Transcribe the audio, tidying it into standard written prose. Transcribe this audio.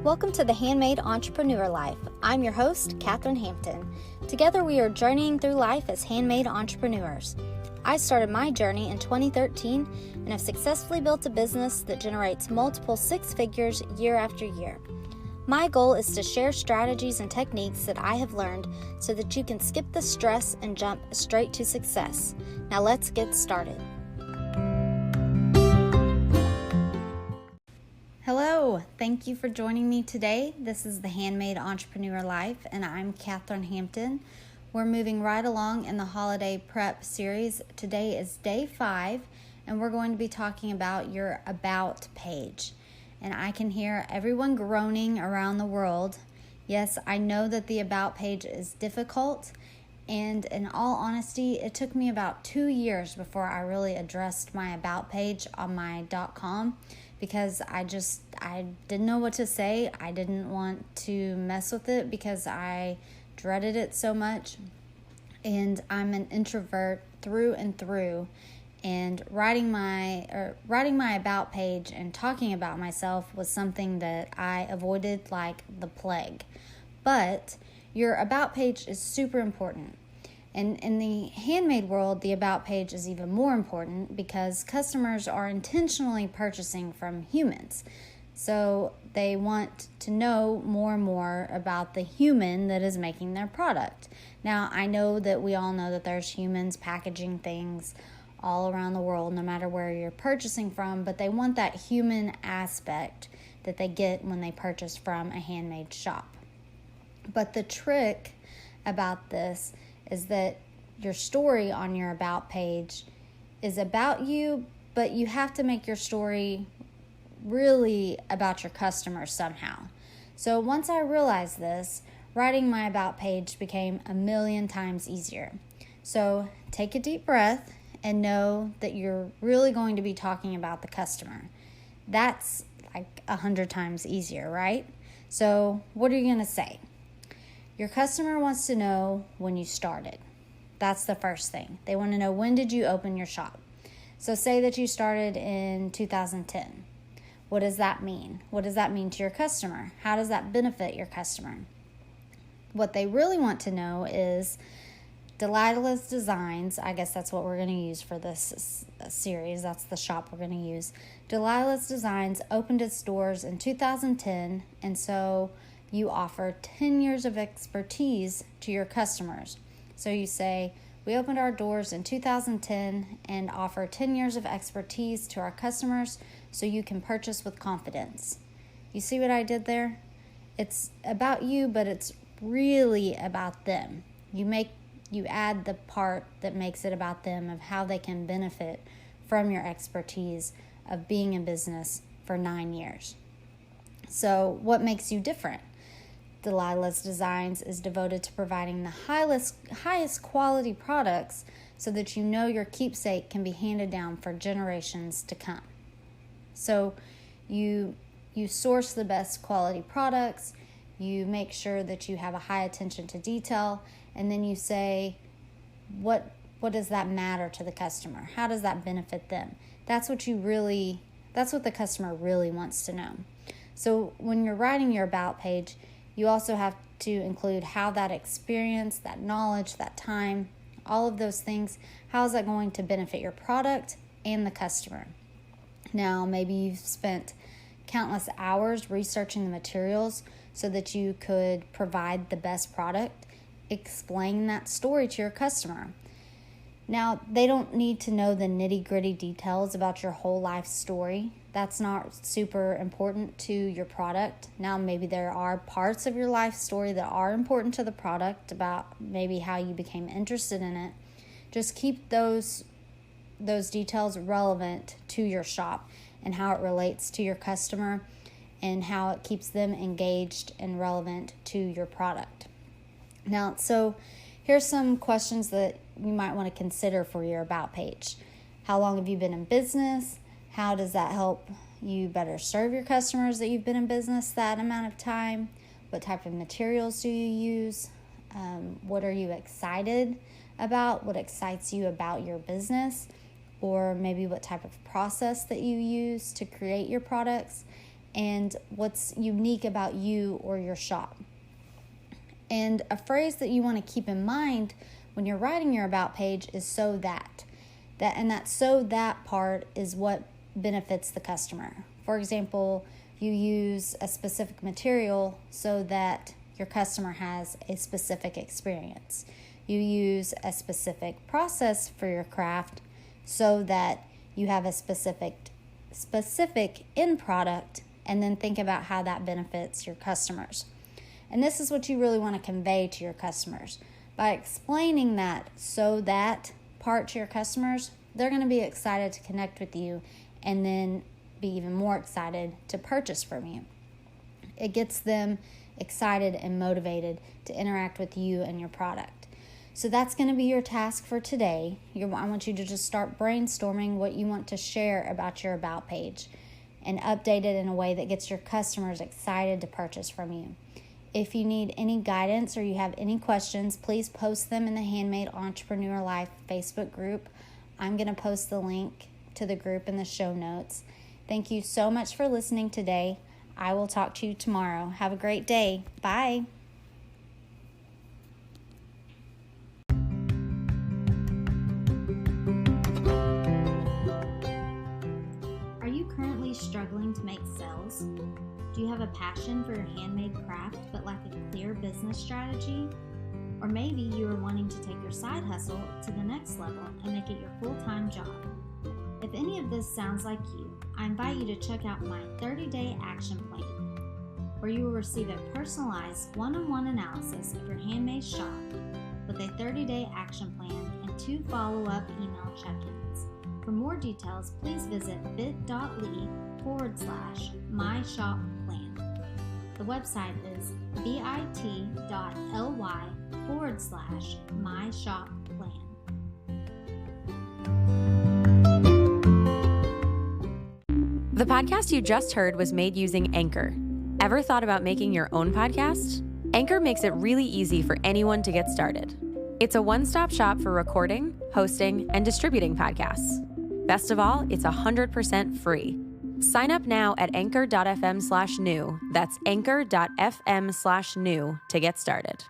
Welcome to the Handmade Entrepreneur Life. I'm your host, Katherine Hampton. Together we are journeying through life as handmade entrepreneurs. I started my journey in 2013 and have successfully built a business that generates multiple six figures year after year. My goal is to share strategies and techniques that I have learned so that you can skip the stress and jump straight to success. Now let's get started. Hello, thank you for joining me today. This is the Handmade Entrepreneur Life, and I'm Katherine Hampton. We're moving right along in the holiday prep series. Today is day 5, and we're going to be talking about your About page. And I can hear everyone groaning around the world. Yes, I know that the About page is difficult, and in all honesty, it took me about 2 years before I really addressed my About page on my .com. Because I didn't know what to say. I didn't want to mess with it because I dreaded it so much. And I'm an introvert through and through. And writing my About page and talking about myself was something that I avoided like the plague. But your About page is super important. And in the handmade world, the About page is even more important because customers are intentionally purchasing from humans. So they want to know more and more about the human that is making their product. Now, I know that we all know that there's humans packaging things all around the world, no matter where you're purchasing from, but they want that human aspect that they get when they purchase from a handmade shop. But the trick about this is that your story on your About page is about you, but you have to make your story really about your customers somehow. So once I realized this, writing my About page became a million times easier. So take a deep breath and know that you're really going to be talking about the customer. That's like 100 times easier, right? So what are you going to say? Your customer wants to know when you started. That's the first thing. They want to know, when did you open your shop? So say that you started in 2010. What does that mean? What does that mean to your customer? How does that benefit your customer? What they really want to know is Delilah's Designs. I guess that's what we're going to use for this series. That's the shop we're going to use. Delilah's Designs opened its doors in 2010, and so you offer 10 years of expertise to your customers. So you say, we opened our doors in 2010 and offer 10 years of expertise to our customers so you can purchase with confidence. You see what I did there? It's about you, but it's really about them. You add the part that makes it about them, of how they can benefit from your expertise of being in business for 9 years. So what makes you different? Delilah's Designs is devoted to providing the highest quality products so that you know your keepsake can be handed down for generations to come. So you source the best quality products, you make sure that you have a high attention to detail, and then you say, what does that matter to the customer? How does that benefit them? That's what the customer really wants to know. So when you're writing your About page, you also have to include how that experience, that knowledge, that time, all of those things, how is that going to benefit your product and the customer? Now, maybe you've spent countless hours researching the materials so that you could provide the best product. Explain that story to your customer. Now, they don't need to know the nitty-gritty details about your whole life story. That's not super important to your product. Now, maybe there are parts of your life story that are important to the product, about maybe how you became interested in it. Just keep those details relevant to your shop and how it relates to your customer and how it keeps them engaged and relevant to your product. Now, so here's some questions that you might want to consider for your About page. How long have you been in business? How does that help you better serve your customers that you've been in business that amount of time? What type of materials do you use? What are you excited about? What excites you about your business? Or maybe what type of process that you use to create your products? and what's unique about you or your shop. And a phrase that you want to keep in mind when you're writing your about page is so that. That so that part is what benefits the customer. For example, you use a specific material so that your customer has a specific experience. You use a specific process for your craft so that you have a specific end product, and then think about how that benefits your customers. And this is what you really want to convey to your customers. By explaining that so that part to your customers, they're going to be excited to connect with you and then be even more excited to purchase from you. It gets them excited and motivated to interact with you and your product. So that's going to be your task for today. I want you to just start brainstorming what you want to share about your about page and update it in a way that gets your customers excited to purchase from you. If you need any guidance or you have any questions, please post them in the Handmade Entrepreneur Life Facebook group. I'm going to post the link to the group in the show notes. Thank you so much for listening today. I will talk to you tomorrow. Have a great day. Bye. Are you currently struggling to make sales? Do you have a passion for your handmade craft but lack a clear business strategy? Or maybe you are wanting to take your side hustle to the next level and make it your full-time job. If any of this sounds like you, I invite you to check out my 30-day action plan, where you will receive a personalized one-on-one analysis of your handmade shop with a 30-day action plan and 2 follow-up email check-ins. For more details, please visit bit.ly/myshop.plan. The website is bit.ly/myshop.plan. The podcast you just heard was made using Anchor. Ever thought about making your own podcast? Anchor makes it really easy for anyone to get started. It's a one-stop shop for recording, hosting, and distributing podcasts. Best of all, it's 100% free. Sign up now at anchor.fm/new. That's anchor.fm/new to get started.